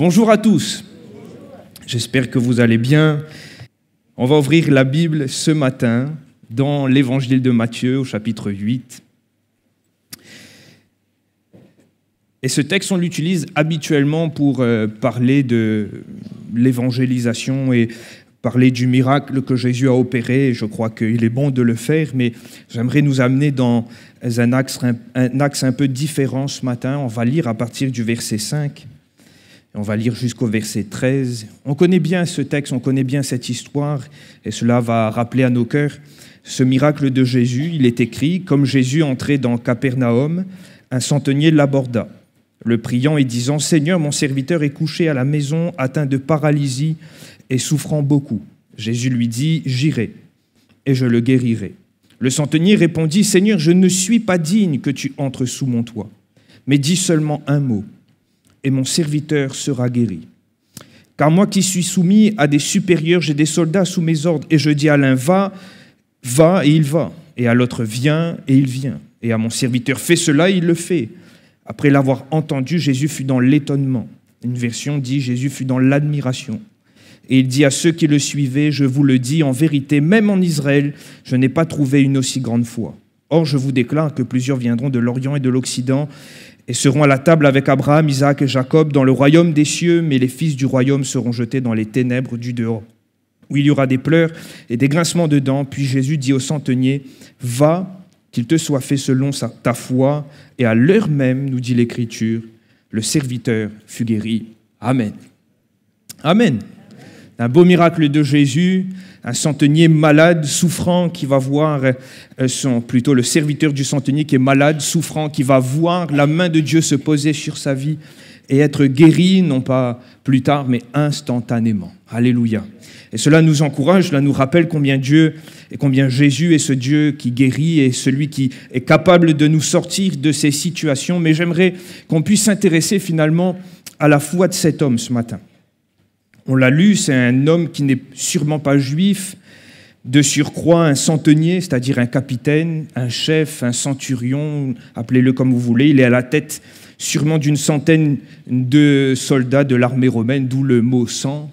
Bonjour à tous, j'espère que vous allez bien. On va ouvrir la Bible ce matin dans l'évangile de Matthieu au chapitre 8. Et ce texte, on l'utilise habituellement pour parler de l'évangélisation et parler du miracle que Jésus a opéré. Je crois qu'il est bon de le faire, mais j'aimerais nous amener dans un axe un peu différent ce matin. On va lire à partir du verset 5. Et on va lire jusqu'au verset 13. On connaît bien ce texte, on connaît bien cette histoire, et cela va rappeler à nos cœurs ce miracle de Jésus. Il est écrit, comme Jésus entrait dans Capernaum, un centenier l'aborda, le priant et disant « Seigneur, mon serviteur est couché à la maison, atteint de paralysie et souffrant beaucoup. » Jésus lui dit « J'irai, et je le guérirai. » Le centenier répondit « Seigneur, je ne suis pas digne que tu entres sous mon toit, mais dis seulement un mot, et mon serviteur sera guéri. Car moi qui suis soumis à des supérieurs, j'ai des soldats sous mes ordres, et je dis à l'un, va, va, et il va, et à l'autre, viens, et il vient, et à mon serviteur, fais cela, et il le fait. » Après l'avoir entendu, Jésus fut dans l'étonnement. Une version dit, Jésus fut dans l'admiration. Et il dit à ceux qui le suivaient, je vous le dis, en vérité, même en Israël, je n'ai pas trouvé une aussi grande foi. Or, je vous déclare que plusieurs viendront de l'Orient et de l'Occident, et seront à la table avec Abraham, Isaac et Jacob dans le royaume des cieux, mais les fils du royaume seront jetés dans les ténèbres du dehors, où il y aura des pleurs et des grincements de dents. Puis Jésus dit au centenier, « Va, qu'il te soit fait selon ta foi. » Et à l'heure même, nous dit l'Écriture, le serviteur fut guéri. Amen. Amen. Un beau miracle de Jésus, un centenier malade, souffrant, qui va voir, plutôt le serviteur du centenier qui est malade, souffrant, qui va voir la main de Dieu se poser sur sa vie et être guéri, non pas plus tard, mais instantanément. Alléluia. Et cela nous encourage, cela nous rappelle combien Dieu et combien Jésus est ce Dieu qui guérit et celui qui est capable de nous sortir de ces situations. Mais j'aimerais qu'on puisse s'intéresser finalement à la foi de cet homme ce matin. On l'a lu, c'est un homme qui n'est sûrement pas juif, de surcroît un centenier, c'est-à-dire un capitaine, un chef, un centurion, appelez-le comme vous voulez. Il est à la tête sûrement d'une centaine de soldats de l'armée romaine, d'où le mot « cent ».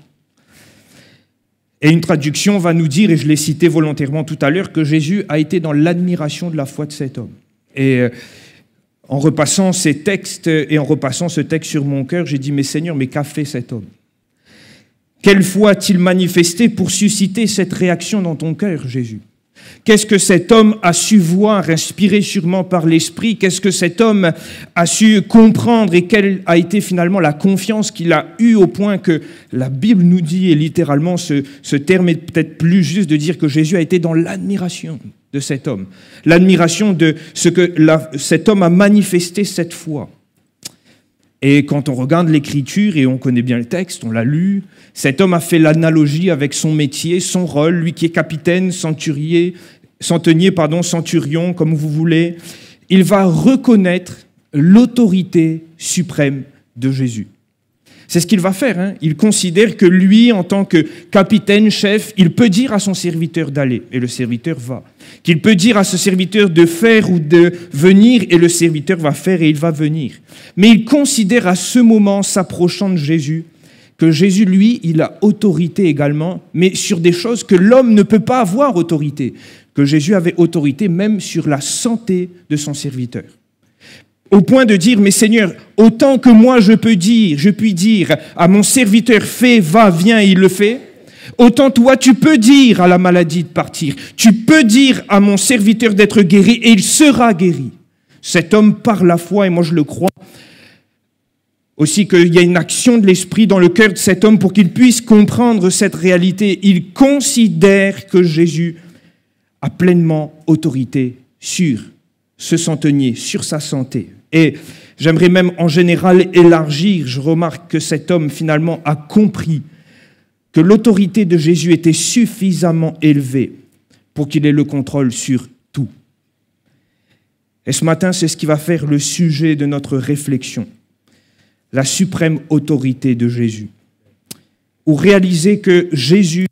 Et une traduction va nous dire, et je l'ai cité volontairement tout à l'heure, que Jésus a été dans l'admiration de la foi de cet homme. Et en repassant ces textes et en repassant ce texte sur mon cœur, j'ai dit « Mais Seigneur, mais qu'a fait cet homme ? Quelle foi a-t-il manifesté pour susciter cette réaction dans ton cœur, Jésus ? Qu'est-ce que cet homme a su voir, inspiré sûrement par l'Esprit ? Qu'est-ce que cet homme a su comprendre et quelle a été finalement la confiance qu'il a eue au point que la Bible nous dit, et littéralement ce terme est peut-être plus juste de dire que Jésus a été dans l'admiration de cet homme, l'admiration de ce que cet homme a manifesté cette foi. Et quand on regarde l'Écriture, et on connaît bien le texte, on l'a lu, cet homme a fait l'analogie avec son métier, son rôle, lui qui est capitaine, centurion, comme vous voulez. Il va reconnaître l'autorité suprême de Jésus. C'est ce qu'il va faire, hein. Il considère que lui, en tant que capitaine, chef, il peut dire à son serviteur d'aller, et le serviteur va. Qu'il peut dire à ce serviteur de faire ou de venir, et le serviteur va faire et il va venir. Mais il considère à ce moment, s'approchant de Jésus, que Jésus, lui, il a autorité également, mais sur des choses que l'homme ne peut pas avoir autorité. Que Jésus avait autorité même sur la santé de son serviteur. Au point de dire, mais Seigneur, autant que moi je puis dire à mon serviteur, fais, va, viens, il le fait, autant toi tu peux dire à la maladie de partir, tu peux dire à mon serviteur d'être guéri et il sera guéri. Cet homme par la foi, et moi je le crois, aussi qu'il y a une action de l'Esprit dans le cœur de cet homme pour qu'il puisse comprendre cette réalité. Il considère que Jésus a pleinement autorité sur ce centenier, sur sa santé. Et j'aimerais même en général élargir, je remarque que cet homme finalement a compris que l'autorité de Jésus était suffisamment élevée pour qu'il ait le contrôle sur tout. Et ce matin, c'est ce qui va faire le sujet de notre réflexion, la suprême autorité de Jésus, ou réaliser que Jésus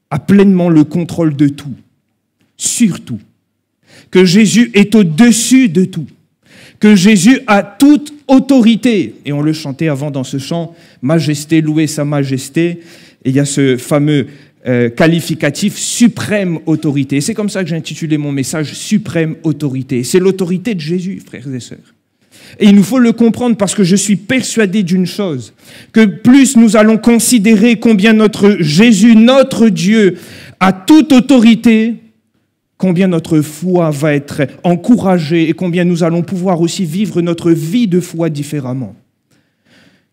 a pleinement le contrôle de tout, sur tout, que Jésus est au-dessus de tout, que Jésus a toute autorité. Et on le chantait avant dans ce chant, « Majesté, louez sa majesté ». Et il y a ce fameux qualificatif « suprême autorité ». Et c'est comme ça que j'ai intitulé mon message « Suprême autorité ». C'est l'autorité de Jésus, frères et sœurs. Et il nous faut le comprendre parce que je suis persuadé d'une chose, que plus nous allons considérer combien notre Jésus, notre Dieu, a toute autorité, combien notre foi va être encouragée et combien nous allons pouvoir aussi vivre notre vie de foi différemment.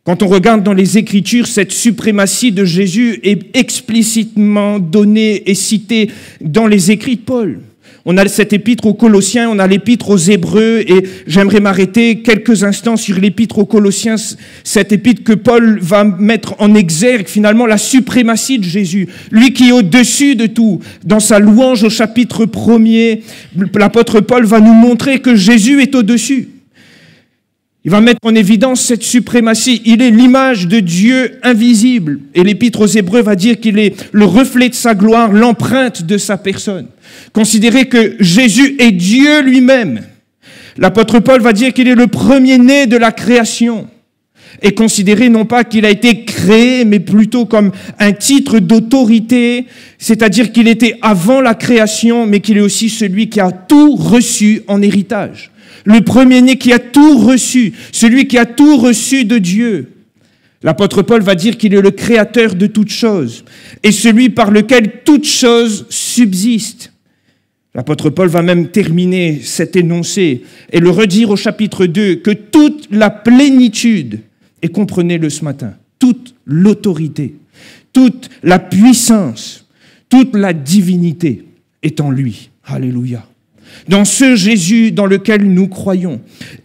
Quand on regarde dans les Écritures, cette suprématie de Jésus est explicitement donnée et citée dans les écrits de Paul. On a cette épître aux Colossiens, on a l'épître aux Hébreux, et j'aimerais m'arrêter quelques instants sur l'épître aux Colossiens, cette épître que Paul va mettre en exergue finalement la suprématie de Jésus, lui qui est au-dessus de tout. Dans sa louange au chapitre 1er, l'apôtre Paul va nous montrer que Jésus est au-dessus. Il va mettre en évidence cette suprématie. Il est l'image de Dieu invisible. Et l'épître aux Hébreux va dire qu'il est le reflet de sa gloire, l'empreinte de sa personne. Considérez que Jésus est Dieu lui-même. L'apôtre Paul va dire qu'il est le premier-né de la création. Et considérez non pas qu'il a été créé, mais plutôt comme un titre d'autorité, c'est-à-dire qu'il était avant la création, mais qu'il est aussi celui qui a tout reçu en héritage. Le premier-né qui a tout reçu, celui qui a tout reçu de Dieu. L'apôtre Paul va dire qu'il est le créateur de toutes choses et celui par lequel toutes choses subsistent. L'apôtre Paul va même terminer cet énoncé et le redire au chapitre 2, que toute la plénitude, et comprenez-le ce matin, toute l'autorité, toute la puissance, toute la divinité est en lui. Alléluia. Dans ce Jésus dans lequel nous croyons,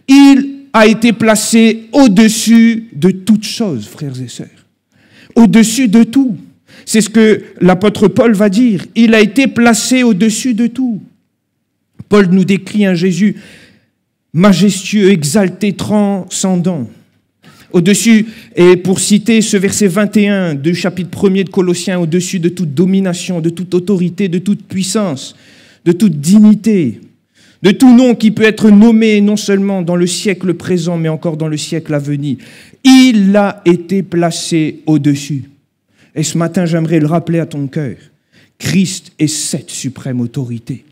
il a été placé au-dessus de toutes choses, frères et sœurs. Au-dessus de tout. C'est ce que l'apôtre Paul va dire. Il a été placé au-dessus de tout. Paul nous décrit un Jésus majestueux, exalté, transcendant. Au-dessus, et pour citer ce verset 21 du chapitre 1er de Colossiens, au-dessus de toute domination, de toute autorité, de toute puissance, de toute dignité, de tout nom qui peut être nommé non seulement dans le siècle présent, mais encore dans le siècle à venir. Il a été placé au-dessus. Et ce matin, j'aimerais le rappeler à ton cœur. Christ est cette suprême autorité.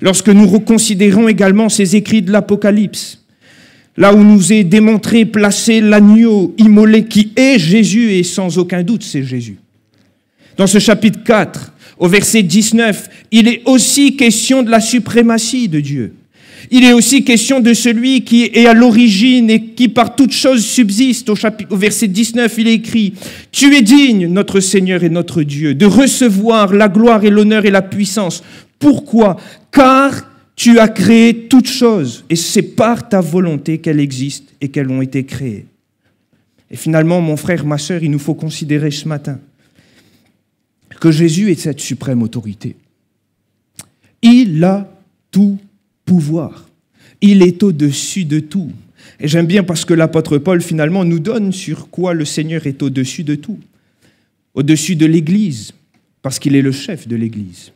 Lorsque nous reconsidérons également ces écrits de l'Apocalypse, là où nous est démontré, placé l'agneau immolé qui est Jésus, et sans aucun doute c'est Jésus. Dans ce chapitre 4, au verset 19, il est aussi question de la suprématie de Dieu. Il est aussi question de celui qui est à l'origine et qui par toute chose subsiste. Au verset 19, il est écrit « Tu es digne, notre Seigneur et notre Dieu, de recevoir la gloire et l'honneur et la puissance. Pourquoi ? Car tu as créé toutes choses et c'est par ta volonté qu'elles existent et qu'elles ont été créées. » Et finalement, mon frère, ma sœur, il nous faut considérer ce matin que Jésus est cette suprême autorité. Il a tout pouvoir. Il est au-dessus de tout. Et j'aime bien parce que l'apôtre Paul, finalement, nous donne sur quoi le Seigneur est au-dessus de tout. Au-dessus de l'Église, parce qu'il est le chef de l'Église.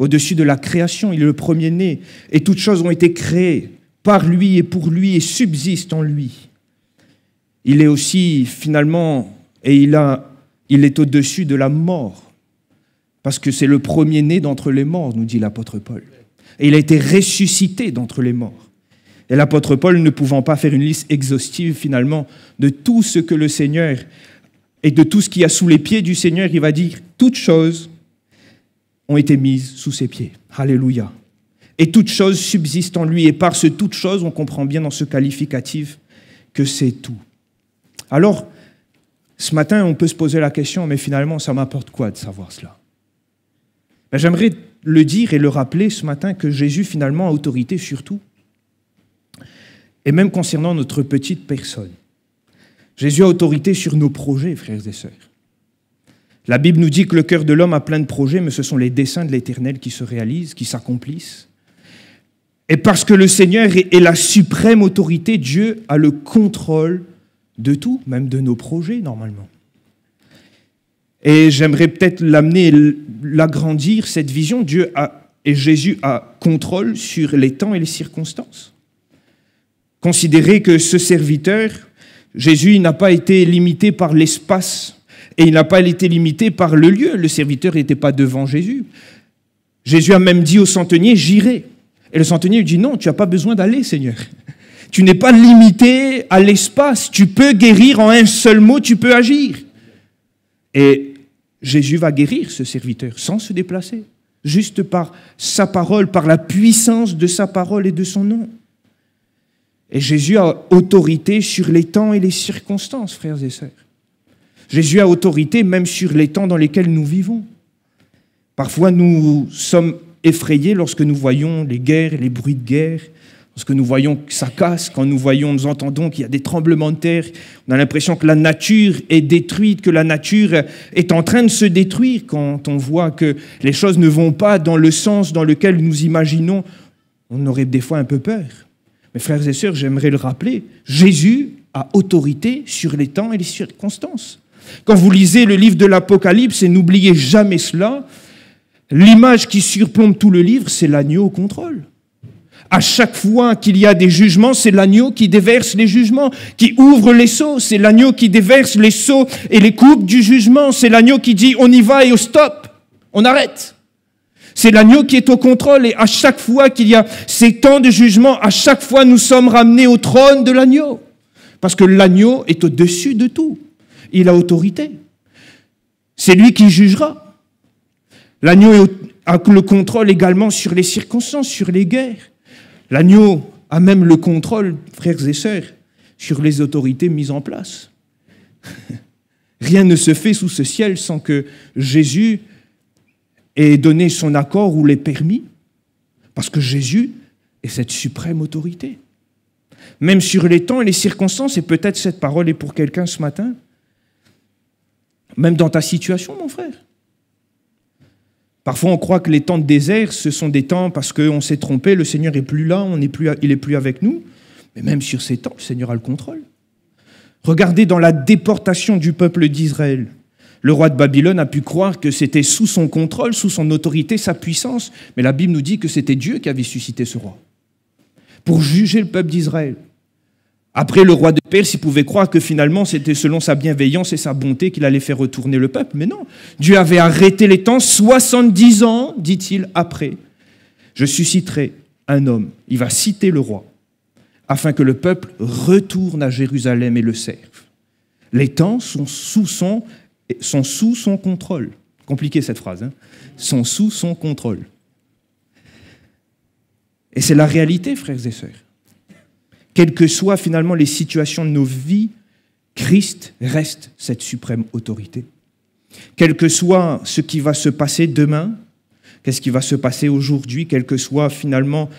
Au-dessus de la création, il est le premier-né. Et toutes choses ont été créées par lui et pour lui et subsistent en lui. Il est aussi, finalement, et il est au-dessus de la mort. Parce que c'est le premier-né d'entre les morts, nous dit l'apôtre Paul. Et il a été ressuscité d'entre les morts. Et l'apôtre Paul, ne pouvant pas faire une liste exhaustive, finalement, de tout ce que le Seigneur et de tout ce qu'il y a sous les pieds du Seigneur, il va dire « toutes choses ont été mises sous ses pieds. » Alléluia. Et toutes choses subsistent en lui. Et par ce « toutes choses », on comprend bien dans ce qualificatif que c'est tout. Alors, ce matin, on peut se poser la question, mais finalement, ça m'apporte quoi de savoir cela ? J'aimerais le dire et le rappeler ce matin que Jésus finalement a autorité sur tout. Et même concernant notre petite personne. Jésus a autorité sur nos projets, frères et sœurs. La Bible nous dit que le cœur de l'homme a plein de projets, mais ce sont les desseins de l'Éternel qui se réalisent, qui s'accomplissent. Et parce que le Seigneur est la suprême autorité, Dieu a le contrôle de tout, même de nos projets normalement. Et j'aimerais peut-être l'amener, l'agrandir, cette vision. Jésus a contrôle sur les temps et les circonstances. Considérez que ce serviteur, Jésus, il n'a pas été limité par l'espace et il n'a pas été limité par le lieu. Le serviteur n'était pas devant Jésus. Jésus a même dit au centenier, j'irai. Et le centenier lui dit, non, tu n'as pas besoin d'aller, Seigneur. Tu n'es pas limité à l'espace. Tu peux guérir en un seul mot, tu peux agir. Et Jésus va guérir ce serviteur sans se déplacer, juste par sa parole, par la puissance de sa parole et de son nom. Et Jésus a autorité sur les temps et les circonstances, frères et sœurs. Jésus a autorité même sur les temps dans lesquels nous vivons. Parfois, nous sommes effrayés lorsque nous voyons les guerres, les bruits de guerre, lorsque nous voyons que ça casse, quand nous entendons qu'il y a des tremblements de terre. On a l'impression que la nature est détruite, que la nature est en train de se détruire. Quand on voit que les choses ne vont pas dans le sens dans lequel nous imaginons, on aurait des fois un peu peur. Mais frères et sœurs, j'aimerais le rappeler, Jésus a autorité sur les temps et les circonstances. Quand vous lisez le livre de l'Apocalypse, et n'oubliez jamais cela, l'image qui surplombe tout le livre, c'est l'agneau au contrôle. À chaque fois qu'il y a des jugements, c'est l'agneau qui déverse les jugements, qui ouvre les seaux. C'est l'agneau qui déverse les seaux et les coupes du jugement. C'est l'agneau qui dit on y va et au stop, on arrête. C'est l'agneau qui est au contrôle et à chaque fois qu'il y a ces temps de jugement, à chaque fois nous sommes ramenés au trône de l'agneau. Parce que l'agneau est au-dessus de tout. Il a autorité. C'est lui qui jugera. L'agneau a le contrôle également sur les circonstances, sur les guerres. L'agneau a même le contrôle, frères et sœurs, sur les autorités mises en place. Rien ne se fait sous ce ciel sans que Jésus ait donné son accord ou l'ait permis, parce que Jésus est cette suprême autorité. Même sur les temps et les circonstances, et peut-être cette parole est pour quelqu'un ce matin, même dans ta situation, mon frère. Parfois, on croit que les temps de désert, ce sont des temps parce qu'on s'est trompé, le Seigneur n'est plus là, il n'est plus avec nous. Mais même sur ces temps, le Seigneur a le contrôle. Regardez dans la déportation du peuple d'Israël. Le roi de Babylone a pu croire que c'était sous son contrôle, sous son autorité, sa puissance. Mais la Bible nous dit que c'était Dieu qui avait suscité ce roi pour juger le peuple d'Israël. Après, le roi de Perse, il pouvait croire que finalement, c'était selon sa bienveillance et sa bonté qu'il allait faire retourner le peuple. Mais non, Dieu avait arrêté les temps 70 ans, dit-il, après. Je susciterai un homme, il va citer le roi, afin que le peuple retourne à Jérusalem et le serve. Les temps sont sous son contrôle. Compliqué cette phrase, hein ? Sont sous son contrôle. Et c'est la réalité, frères et sœurs. Quelles que soient finalement les situations de nos vies, Christ reste cette suprême autorité. Quel que soit ce qui va se passer demain, qu'est-ce qui va se passer aujourd'hui, quelle que soit finalement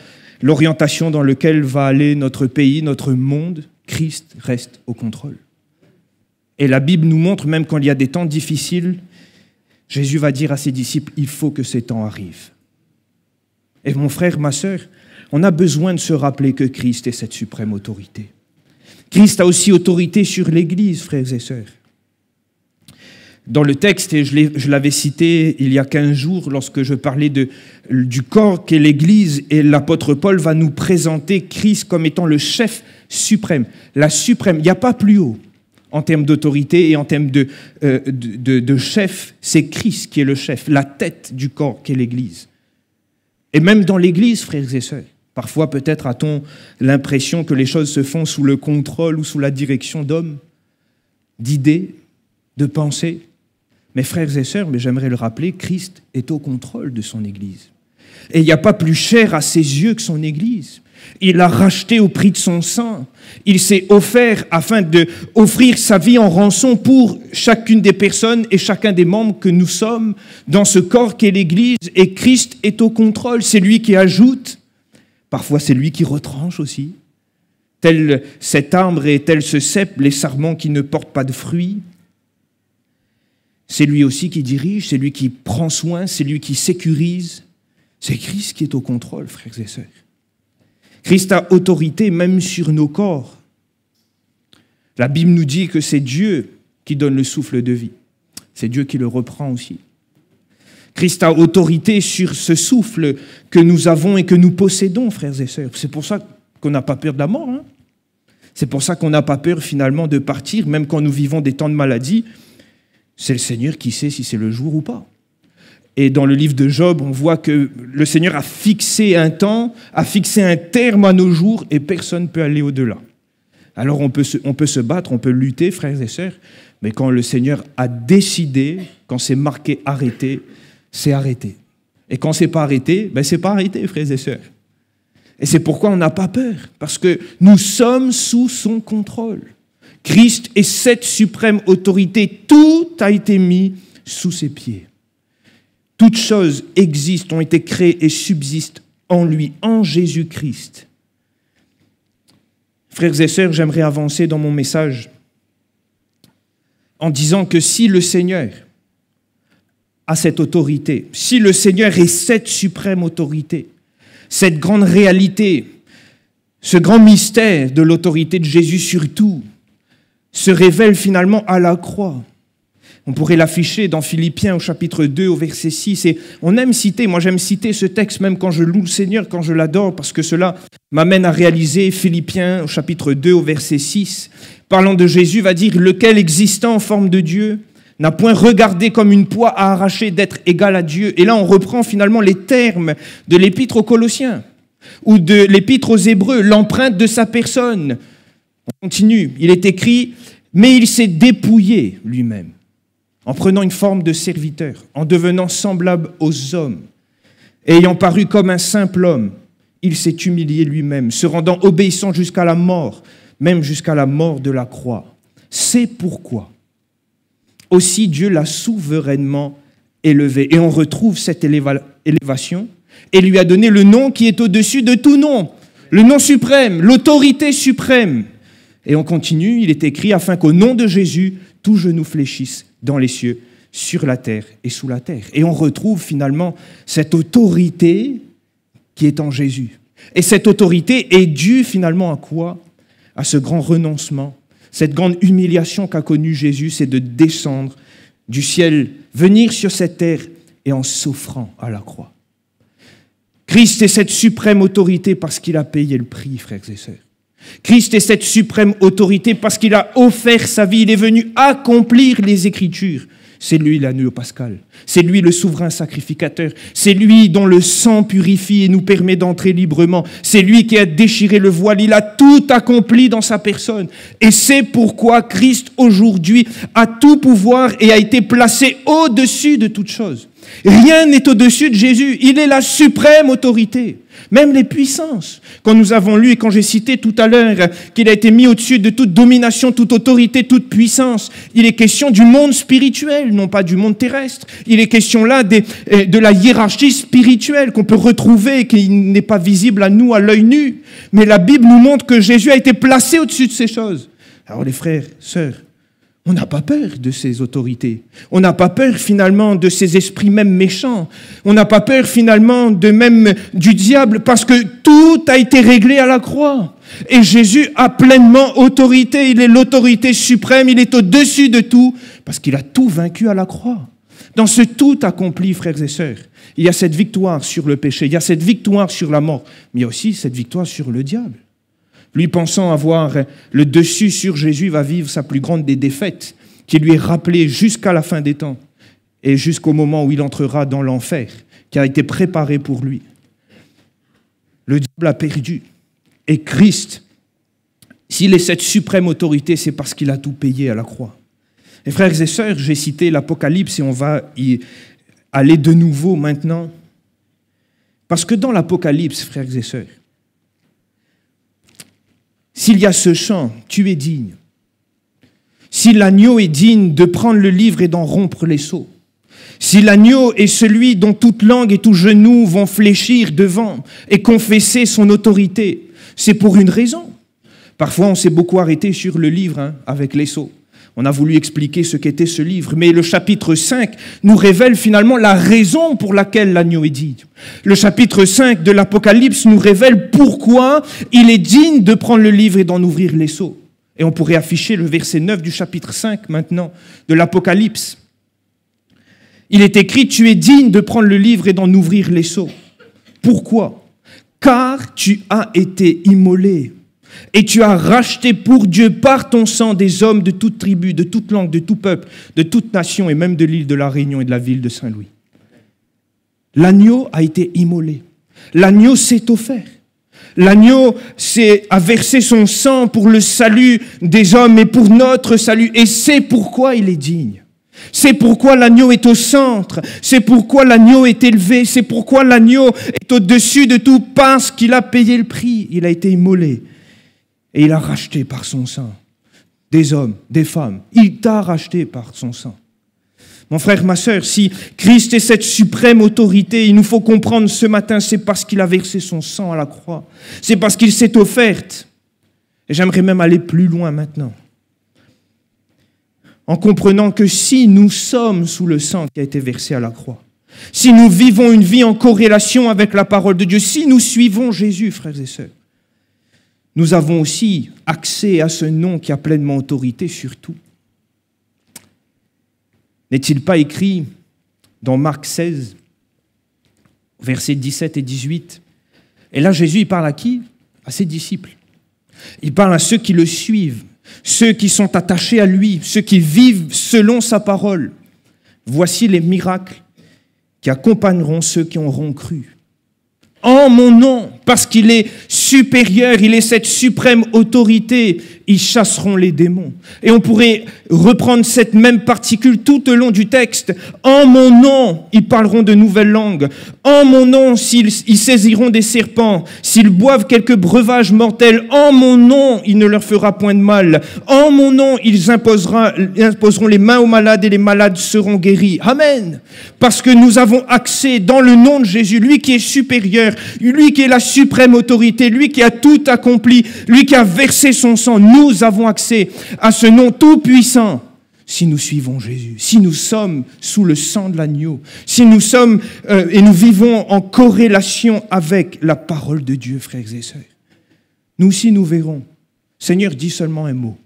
l'orientation dans laquelle va aller notre pays, notre monde, Christ reste au contrôle. Et la Bible nous montre, même quand il y a des temps difficiles, Jésus va dire à ses disciples, il faut que ces temps arrivent. Et mon frère, ma sœur, on a besoin de se rappeler que Christ est cette suprême autorité. Christ a aussi autorité sur l'Église, frères et sœurs. Dans le texte, et je l'avais cité il y a 15 jours, lorsque je parlais du corps qu'est l'Église, et l'apôtre Paul va nous présenter Christ comme étant le chef suprême, la suprême. Il n'y a pas plus haut en termes d'autorité et en termes de chef, c'est Christ qui est le chef, la tête du corps qu'est l'Église. Et même dans l'Église, frères et sœurs, parfois peut-être a-t-on l'impression que les choses se font sous le contrôle ou sous la direction d'hommes, d'idées, de pensées. Mais frères et sœurs, mais j'aimerais le rappeler, Christ est au contrôle de son Église. Et il n'y a pas plus cher à ses yeux que son Église. Il l'a racheté au prix de son sang. Il s'est offert afin d'offrir sa vie en rançon pour chacune des personnes et chacun des membres que nous sommes dans ce corps qu'est l'Église. Et Christ est au contrôle. C'est lui qui ajoute. Parfois, c'est lui qui retranche aussi. Tel cet arbre et tel ce cep, les sarments qui ne portent pas de fruits. C'est lui aussi qui dirige, c'est lui qui prend soin, c'est lui qui sécurise. C'est Christ qui est au contrôle, frères et sœurs. Christ a autorité même sur nos corps. La Bible nous dit que c'est Dieu qui donne le souffle de vie. C'est Dieu qui le reprend aussi. Christ a autorité sur ce souffle que nous avons et que nous possédons, frères et sœurs. C'est pour ça qu'on n'a pas peur de la mort. Hein. C'est pour ça qu'on n'a pas peur finalement de partir, même quand nous vivons des temps de maladie. C'est le Seigneur qui sait si c'est le jour ou pas. Et dans le livre de Job, on voit que le Seigneur a fixé un temps, a fixé un terme à nos jours et personne ne peut aller au-delà. Alors on peut se battre, on peut lutter, frères et sœurs, mais quand le Seigneur a décidé, quand c'est marqué arrêter, c'est arrêté. Et quand c'est pas arrêté, c'est pas arrêté, frères et sœurs. Et c'est pourquoi on n'a pas peur, parce que nous sommes sous son contrôle. Christ est cette suprême autorité, tout a été mis sous ses pieds. Toutes choses existent, ont été créées et subsistent en lui, en Jésus-Christ. Frères et sœurs, j'aimerais avancer dans mon message en disant que si le Seigneur a cette autorité, si le Seigneur est cette suprême autorité, cette grande réalité, ce grand mystère de l'autorité de Jésus sur tout, se révèle finalement à la croix. On pourrait l'afficher dans Philippiens au chapitre 2, au verset 6. Et on aime citer, moi j'aime citer ce texte même quand je loue le Seigneur, quand je l'adore, parce que cela m'amène à réaliser Philippiens au chapitre 2, au verset 6. Parlant de Jésus, va dire « Lequel existant en forme de Dieu n'a point regardé comme une proie à arracher d'être égal à Dieu. » Et là on reprend finalement les termes de l'épître aux Colossiens ou de l'épître aux Hébreux, l'empreinte de sa personne. On continue, il est écrit « Mais il s'est dépouillé lui-même, en prenant une forme de serviteur, en devenant semblable aux hommes, et ayant paru comme un simple homme, il s'est humilié lui-même, se rendant obéissant jusqu'à la mort, même jusqu'à la mort de la croix. C'est pourquoi aussi Dieu l'a souverainement élevé. Et on retrouve cette élévation et lui a donné le nom qui est au-dessus de tout nom, le nom suprême, l'autorité suprême. Et on continue, il est écrit, afin qu'au nom de Jésus, tout genou fléchisse dans les cieux, sur la terre et sous la terre. Et on retrouve finalement cette autorité qui est en Jésus. Et cette autorité est due finalement à quoi? À ce grand renoncement, cette grande humiliation qu'a connue Jésus, c'est de descendre du ciel, venir sur cette terre et en s'offrant à la croix. Christ est cette suprême autorité parce qu'il a payé le prix, frères et sœurs. Christ est cette suprême autorité parce qu'il a offert sa vie. Il est venu accomplir les Écritures. C'est lui l'agneau pascal. C'est lui le souverain sacrificateur. C'est lui dont le sang purifie et nous permet d'entrer librement. C'est lui qui a déchiré le voile. Il a tout accompli dans sa personne. Et c'est pourquoi Christ aujourd'hui a tout pouvoir et a été placé au-dessus de toute chose. Rien n'est au-dessus de Jésus. Il est la suprême autorité. Même les puissances. Quand nous avons lu et quand j'ai cité tout à l'heure qu'il a été mis au-dessus de toute domination, toute autorité, toute puissance, il est question du monde spirituel, non pas du monde terrestre. Il est question là de la hiérarchie spirituelle qu'on peut retrouver et qui n'est pas visible à nous à l'œil nu. Mais la Bible nous montre que Jésus a été placé au-dessus de ces choses. Alors les frères, sœurs, on n'a pas peur de ces autorités. On n'a pas peur finalement de ces esprits même méchants. On n'a pas peur finalement de même du diable parce que tout a été réglé à la croix. Et Jésus a pleinement autorité. Il est l'autorité suprême. Il est au-dessus de tout parce qu'il a tout vaincu à la croix. Dans ce tout accompli, frères et sœurs, il y a cette victoire sur le péché. Il y a cette victoire sur la mort. Mais il y a aussi cette victoire sur le diable. Lui pensant avoir le dessus sur Jésus va vivre sa plus grande des défaites qui lui est rappelée jusqu'à la fin des temps et jusqu'au moment où il entrera dans l'enfer qui a été préparé pour lui. Le diable a perdu et Christ, s'il est cette suprême autorité, c'est parce qu'il a tout payé à la croix. Et frères et sœurs, j'ai cité l'Apocalypse et on va y aller de nouveau maintenant. Parce que dans l'Apocalypse, frères et sœurs, s'il y a ce chant, tu es digne. Si l'agneau est digne de prendre le livre et d'en rompre les sceaux. Si l'agneau est celui dont toute langue et tout genou vont fléchir devant et confesser son autorité, c'est pour une raison. Parfois, on s'est beaucoup arrêté sur le livre avec les sceaux. On a voulu expliquer ce qu'était ce livre, mais le chapitre 5 nous révèle finalement la raison pour laquelle l'agneau est digne. Le chapitre 5 de l'Apocalypse nous révèle pourquoi il est digne de prendre le livre et d'en ouvrir les sceaux. Et on pourrait afficher le verset 9 du chapitre 5 maintenant de l'Apocalypse. Il est écrit, tu es digne de prendre le livre et d'en ouvrir les sceaux. Pourquoi? Car tu as été immolé Et tu as racheté pour Dieu par ton sang des hommes de toute tribu, de toute langue, de tout peuple, de toute nation et même de l'île de la Réunion et de la ville de Saint-Louis. L'agneau a été immolé. L'agneau s'est offert. L'agneau a versé son sang pour le salut des hommes et pour notre salut. Et c'est pourquoi il est digne. C'est pourquoi l'agneau est au centre. C'est pourquoi l'agneau est élevé. C'est pourquoi l'agneau est au-dessus de tout parce qu'il a payé le prix. Il a été immolé. Et il a racheté par son sang des hommes, des femmes. Il t'a racheté par son sang. Mon frère, ma sœur, si Christ est cette suprême autorité, il nous faut comprendre ce matin, c'est parce qu'il a versé son sang à la croix. C'est parce qu'il s'est offert. Et j'aimerais même aller plus loin maintenant. En comprenant que si nous sommes sous le sang qui a été versé à la croix, si nous vivons une vie en corrélation avec la parole de Dieu, si nous suivons Jésus, frères et sœurs, nous avons aussi accès à ce nom qui a pleinement autorité sur tout. N'est-il pas écrit dans Marc 16, versets 17 et 18 ? Et là, Jésus, il parle à qui ? À ses disciples. Il parle à ceux qui le suivent, ceux qui sont attachés à lui, ceux qui vivent selon sa parole. Voici les miracles qui accompagneront ceux qui auront cru. En mon nom, parce qu'il est supérieur, il est cette suprême autorité, ils chasseront les démons. Et on pourrait reprendre cette même particule tout au long du texte. En mon nom, ils parleront de nouvelles langues. En mon nom, ils saisiront des serpents. S'ils boivent quelques breuvages mortels, en mon nom, il ne leur fera point de mal. En mon nom, ils imposeront les mains aux malades et les malades seront guéris. Amen. Parce que nous avons accès dans le nom de Jésus, lui qui est supérieur, lui qui est la suprême autorité, lui qui a tout accompli, lui qui a versé son sang. Nous avons accès à ce nom tout-puissant si nous suivons Jésus, si nous sommes sous le sang de l'agneau, si nous sommes et nous vivons en corrélation avec la parole de Dieu, frères et sœurs. Nous aussi, nous verrons. Seigneur dit seulement un mot.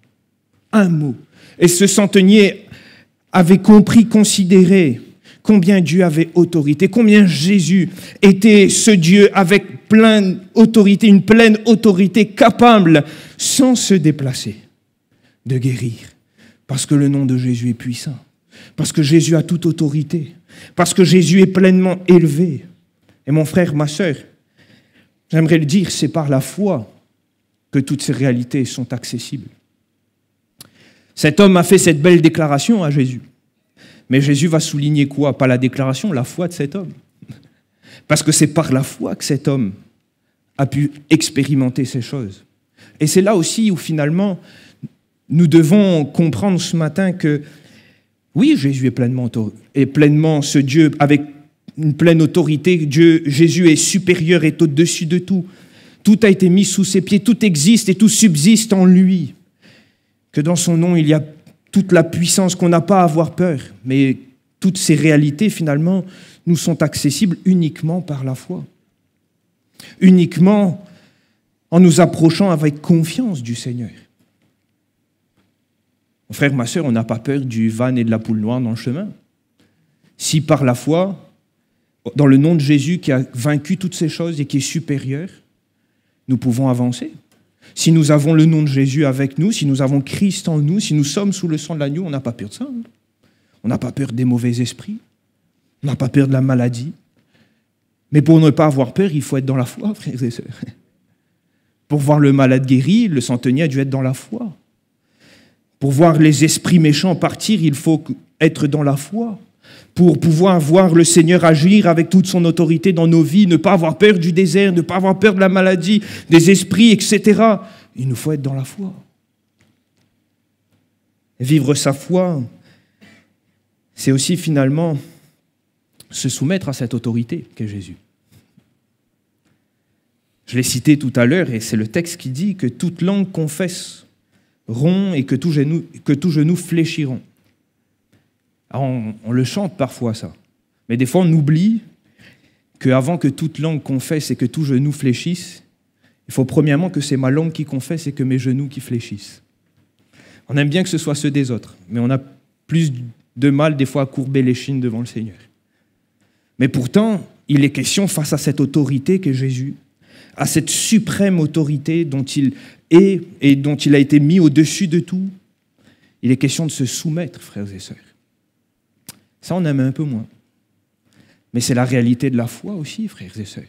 Un mot. Et ce centenier avait compris, considéré combien Dieu avait autorité, combien Jésus était ce Dieu avec pleine autorité, une pleine autorité capable, sans se déplacer, de guérir. Parce que le nom de Jésus est puissant, parce que Jésus a toute autorité, parce que Jésus est pleinement élevé. Et mon frère, ma sœur, j'aimerais le dire, c'est par la foi que toutes ces réalités sont accessibles. Cet homme a fait cette belle déclaration à Jésus. Mais Jésus va souligner quoi ? Pas la déclaration, la foi de cet homme. Parce que c'est par la foi que cet homme a pu expérimenter ces choses. Et c'est là aussi où finalement, nous devons comprendre ce matin que, oui, Jésus est pleinement ce Dieu avec une pleine autorité. Jésus est supérieur, est au-dessus de tout. Tout a été mis sous ses pieds, tout existe et tout subsiste en lui. Que dans son nom, il y a toute la puissance qu'on n'a pas à avoir peur, mais toutes ces réalités, finalement, nous sont accessibles uniquement par la foi. Uniquement en nous approchant avec confiance du Seigneur. Mon frère, ma sœur, on n'a pas peur du van et de la poule noire dans le chemin. Si par la foi, dans le nom de Jésus qui a vaincu toutes ces choses et qui est supérieur, nous pouvons avancer. Si nous avons le nom de Jésus avec nous, si nous avons Christ en nous, si nous sommes sous le sang de l'agneau, on n'a pas peur de ça. On n'a pas peur des mauvais esprits. On n'a pas peur de la maladie. Mais pour ne pas avoir peur, il faut être dans la foi, frères et sœurs. Pour voir le malade guéri, le centenier a dû être dans la foi. Pour voir les esprits méchants partir, il faut être dans la foi. Pour pouvoir voir le Seigneur agir avec toute son autorité dans nos vies, ne pas avoir peur du désert, ne pas avoir peur de la maladie, des esprits, etc. Il nous faut être dans la foi. Et vivre sa foi, c'est aussi finalement se soumettre à cette autorité qu'est Jésus. Je l'ai cité tout à l'heure, et c'est le texte qui dit que toute langue confesseront et que tout genou fléchiront. Alors on le chante parfois, ça. Mais des fois, on oublie qu'avant que toute langue confesse et que tout genou fléchisse, il faut premièrement que c'est ma langue qui confesse et que mes genoux qui fléchissent. On aime bien que ce soit ceux des autres, mais on a plus de mal des fois à courber l'échine devant le Seigneur. Mais pourtant, il est question face à cette autorité qu'est Jésus, à cette suprême autorité dont il est et dont il a été mis au-dessus de tout, il est question de se soumettre, frères et sœurs. Ça, on aime un peu moins. Mais c'est la réalité de la foi aussi, frères et sœurs.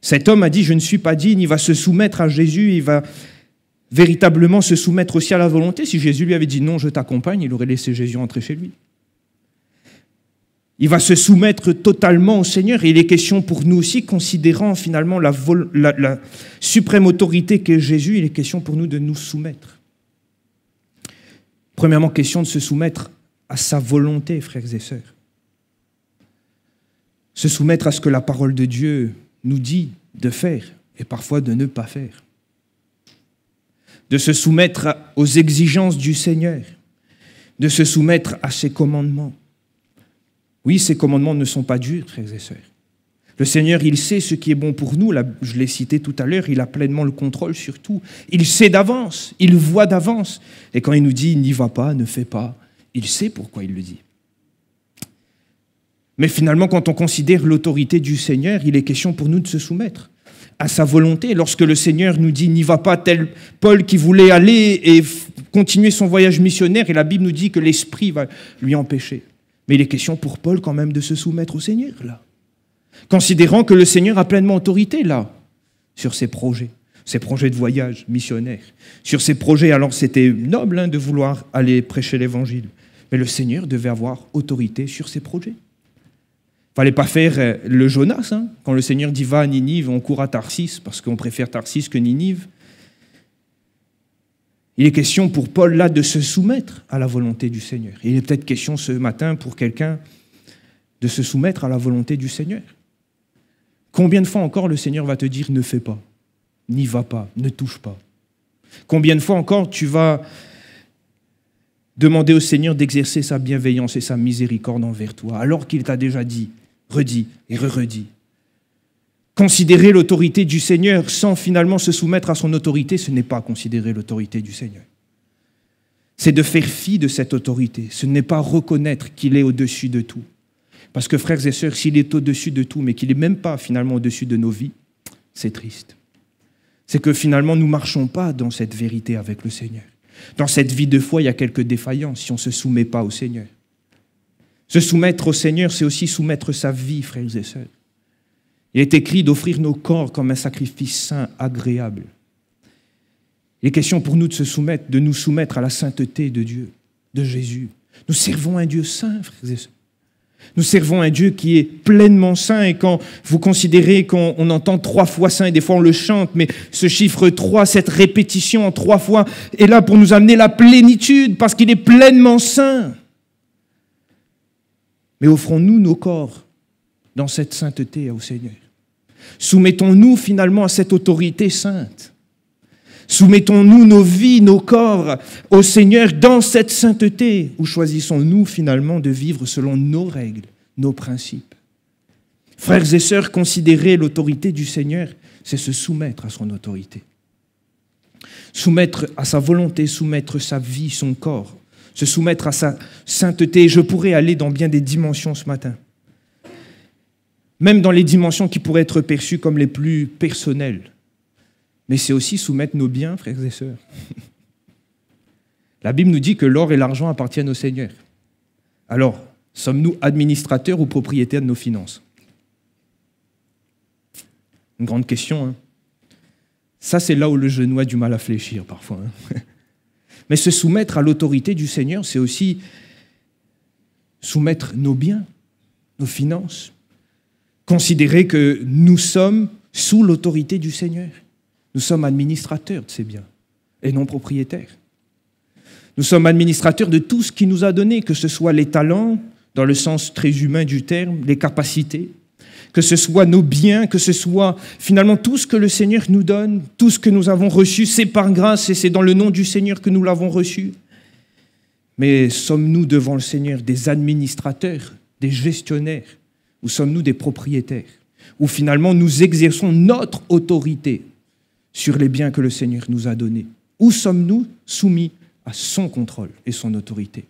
Cet homme a dit « Je ne suis pas digne », il va se soumettre à Jésus, il va véritablement se soumettre aussi à la volonté. Si Jésus lui avait dit « Non, je t'accompagne », il aurait laissé Jésus entrer chez lui. Il va se soumettre totalement au Seigneur. Et il est question pour nous aussi, considérant finalement la suprême autorité qu'est Jésus, il est question pour nous de nous soumettre. Premièrement, question de se soumettre à sa volonté, frères et sœurs. Se soumettre à ce que la parole de Dieu nous dit de faire et parfois de ne pas faire. De se soumettre aux exigences du Seigneur. De se soumettre à ses commandements. Oui, ces commandements ne sont pas durs, frères et sœurs. Le Seigneur, il sait ce qui est bon pour nous. Là, je l'ai cité tout à l'heure, il a pleinement le contrôle sur tout. Il sait d'avance, il voit d'avance. Et quand il nous dit « n'y va pas, ne fais pas », il sait pourquoi il le dit. Mais finalement, quand on considère l'autorité du Seigneur, il est question pour nous de se soumettre à sa volonté. Lorsque le Seigneur nous dit « n'y va pas », tel Paul qui voulait aller et continuer son voyage missionnaire, et la Bible nous dit que l'Esprit va lui empêcher. Mais il est question pour Paul quand même de se soumettre au Seigneur, là. Considérant que le Seigneur a pleinement autorité, là, sur ses projets de voyage missionnaire, sur ses projets. Alors c'était noble de vouloir aller prêcher l'Évangile, mais le Seigneur devait avoir autorité sur ses projets. Il ne fallait pas faire le Jonas, quand le Seigneur dit « va à Ninive », on court à Tarsis, parce qu'on préfère Tarsis que Ninive. Il est question pour Paul, là, de se soumettre à la volonté du Seigneur. Il est peut-être question ce matin pour quelqu'un de se soumettre à la volonté du Seigneur. Combien de fois encore le Seigneur va te dire « ne fais pas, n'y va pas, ne touche pas ». Combien de fois encore tu vas demander au Seigneur d'exercer sa bienveillance et sa miséricorde envers toi, alors qu'il t'a déjà dit, redit et re-redit. Considérer l'autorité du Seigneur sans finalement se soumettre à son autorité, ce n'est pas considérer l'autorité du Seigneur. C'est de faire fi de cette autorité. Ce n'est pas reconnaître qu'il est au-dessus de tout. Parce que, frères et sœurs, s'il est au-dessus de tout, mais qu'il n'est même pas finalement au-dessus de nos vies, c'est triste. C'est que finalement, nous ne marchons pas dans cette vérité avec le Seigneur. Dans cette vie de foi, il y a quelques défaillances si on ne se soumet pas au Seigneur. Se soumettre au Seigneur, c'est aussi soumettre sa vie, frères et sœurs. Il est écrit d'offrir nos corps comme un sacrifice saint, agréable. Il est question pour nous de se soumettre, de nous soumettre à la sainteté de Dieu, de Jésus. Nous servons un Dieu saint, frères et sœurs. Nous servons un Dieu qui est pleinement saint, et quand vous considérez qu'on entend 3 fois saint, et des fois on le chante, mais ce chiffre 3, cette répétition en 3 fois, est là pour nous amener la plénitude, parce qu'il est pleinement saint. Mais offrons-nous nos corps dans cette sainteté au Seigneur. Soumettons-nous finalement à cette autorité sainte. Soumettons-nous nos vies, nos corps au Seigneur dans cette sainteté, ou choisissons-nous finalement de vivre selon nos règles, nos principes. Frères et sœurs, considérer l'autorité du Seigneur, c'est se soumettre à son autorité. Soumettre à sa volonté, soumettre sa vie, son corps, se soumettre à sa sainteté. Je pourrais aller dans bien des dimensions ce matin. Même dans les dimensions qui pourraient être perçues comme les plus personnelles. Mais c'est aussi soumettre nos biens, frères et sœurs. La Bible nous dit que l'or et l'argent appartiennent au Seigneur. Alors, sommes-nous administrateurs ou propriétaires de nos finances? Une grande question. Ça, c'est là où le genou a du mal à fléchir parfois. Mais se soumettre à l'autorité du Seigneur, c'est aussi soumettre nos biens, nos finances. Considérer que nous sommes sous l'autorité du Seigneur. Nous sommes administrateurs de ces biens et non propriétaires. Nous sommes administrateurs de tout ce qu'il nous a donné, que ce soit les talents, dans le sens très humain du terme, les capacités, que ce soit nos biens, que ce soit finalement tout ce que le Seigneur nous donne, tout ce que nous avons reçu, c'est par grâce et c'est dans le nom du Seigneur que nous l'avons reçu. Mais sommes-nous devant le Seigneur des administrateurs, des gestionnaires, ou sommes-nous des propriétaires, où finalement nous exerçons notre autorité sur les biens que le Seigneur nous a donnés? Où sommes-nous soumis à son contrôle et son autorité?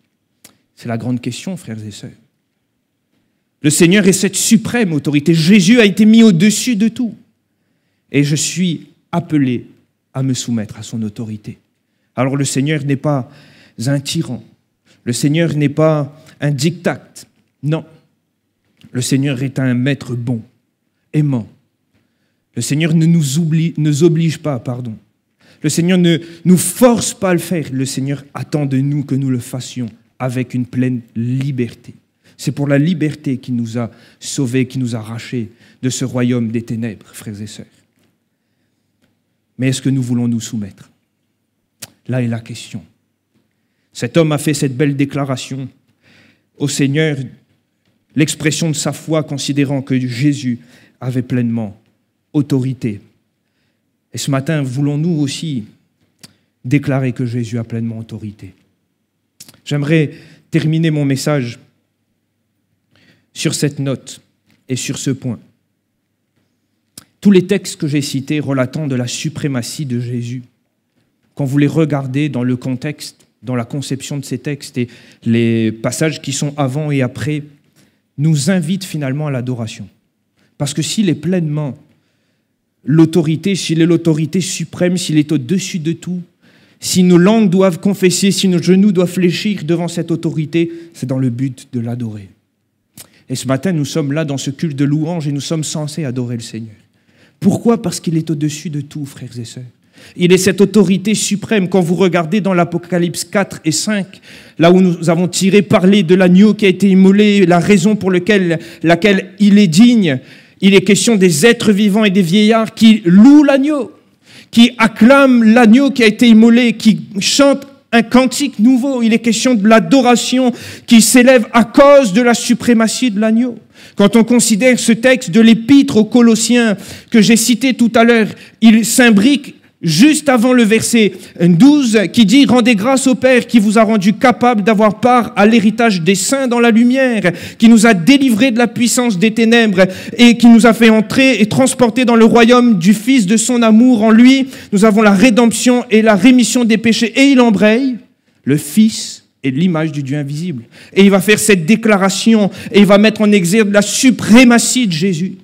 C'est la grande question, frères et sœurs. Le Seigneur est cette suprême autorité. Jésus a été mis au-dessus de tout. et je suis appelé à me soumettre à son autorité. Alors le Seigneur n'est pas un tyran, le Seigneur n'est pas un diktat, non. Le Seigneur est un maître bon, aimant. Le Seigneur ne nous oblige pas. Le Seigneur ne nous force pas à le faire. Le Seigneur attend de nous que nous le fassions avec une pleine liberté. C'est pour la liberté qu'il nous a sauvés, qu'il nous a rachés de ce royaume des ténèbres, frères et sœurs. Mais est-ce que nous voulons nous soumettre? Là est la question. Cet homme a fait cette belle déclaration au Seigneur, l'expression de sa foi, considérant que Jésus avait pleinement autorité. Et ce matin, voulons-nous aussi déclarer que Jésus a pleinement autorité? J'aimerais terminer mon message sur cette note et sur ce point. Tous les textes que j'ai cités relatant de la suprématie de Jésus, quand vous les regardez dans le contexte, dans la conception de ces textes et les passages qui sont avant et après, nous invitent finalement à l'adoration. Parce que s'il est pleinement l'autorité, s'il est l'autorité suprême, s'il est au-dessus de tout, si nos langues doivent confesser, si nos genoux doivent fléchir devant cette autorité, c'est dans le but de l'adorer. Et ce matin, nous sommes là dans ce culte de louange et nous sommes censés adorer le Seigneur. Pourquoi? Parce qu'il est au-dessus de tout, frères et sœurs. Il est cette autorité suprême. Quand vous regardez dans l'Apocalypse 4 et 5, là où nous avons parlé de l'agneau qui a été immolé, la raison pour laquelle il est digne, il est question des êtres vivants et des vieillards qui louent l'agneau, qui acclament l'agneau qui a été immolé, qui chantent un cantique nouveau. Il est question de l'adoration qui s'élève à cause de la suprématie de l'agneau. Quand on considère ce texte de l'épître aux Colossiens que j'ai cité tout à l'heure, il s'imbrique juste avant le verset 12 qui dit « Rendez grâce au Père qui vous a rendu capable d'avoir part à l'héritage des saints dans la lumière, qui nous a délivrés de la puissance des ténèbres et qui nous a fait entrer et transporter dans le royaume du Fils de son amour. En lui, nous avons la rédemption et la rémission des péchés. » Et il embraye, le Fils est l'image du Dieu invisible. Et il va faire cette déclaration et il va mettre en exergue la suprématie de Jésus.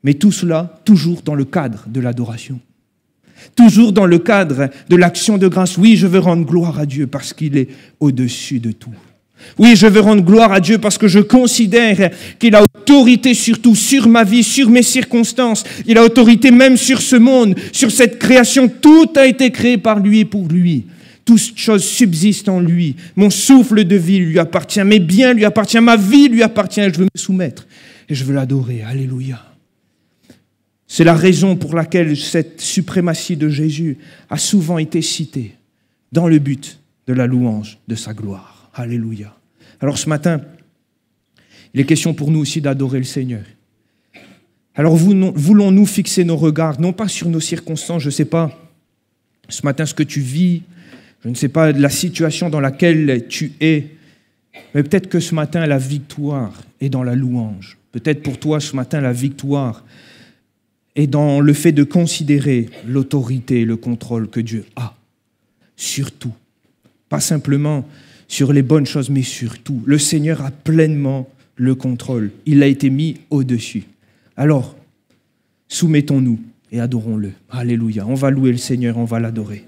Mais tout cela, toujours dans le cadre de l'adoration. Toujours dans le cadre de l'action de grâce. Oui, je veux rendre gloire à Dieu parce qu'il est au-dessus de tout. Oui, je veux rendre gloire à Dieu parce que je considère qu'il a autorité sur tout, sur ma vie, sur mes circonstances. Il a autorité même sur ce monde, sur cette création. Tout a été créé par lui et pour lui. Toute chose subsiste en lui. Mon souffle de vie lui appartient, mes biens lui appartiennent, ma vie lui appartient. Je veux me soumettre et je veux l'adorer. Alléluia. C'est la raison pour laquelle cette suprématie de Jésus a souvent été citée dans le but de la louange de sa gloire. Alléluia. Alors ce matin, il est question pour nous aussi d'adorer le Seigneur. Alors voulons-nous fixer nos regards, non pas sur nos circonstances, je ne sais pas ce matin ce que tu vis, je ne sais pas la situation dans laquelle tu es, mais peut-être que ce matin la victoire est dans la louange. Peut-être pour toi ce matin la victoire et dans le fait de considérer l'autorité et le contrôle que Dieu a sur tout. Pas simplement sur les bonnes choses, mais sur tout. Le Seigneur a pleinement le contrôle. Il a été mis au-dessus. Alors, soumettons-nous et adorons-le. Alléluia. On va louer le Seigneur, on va l'adorer.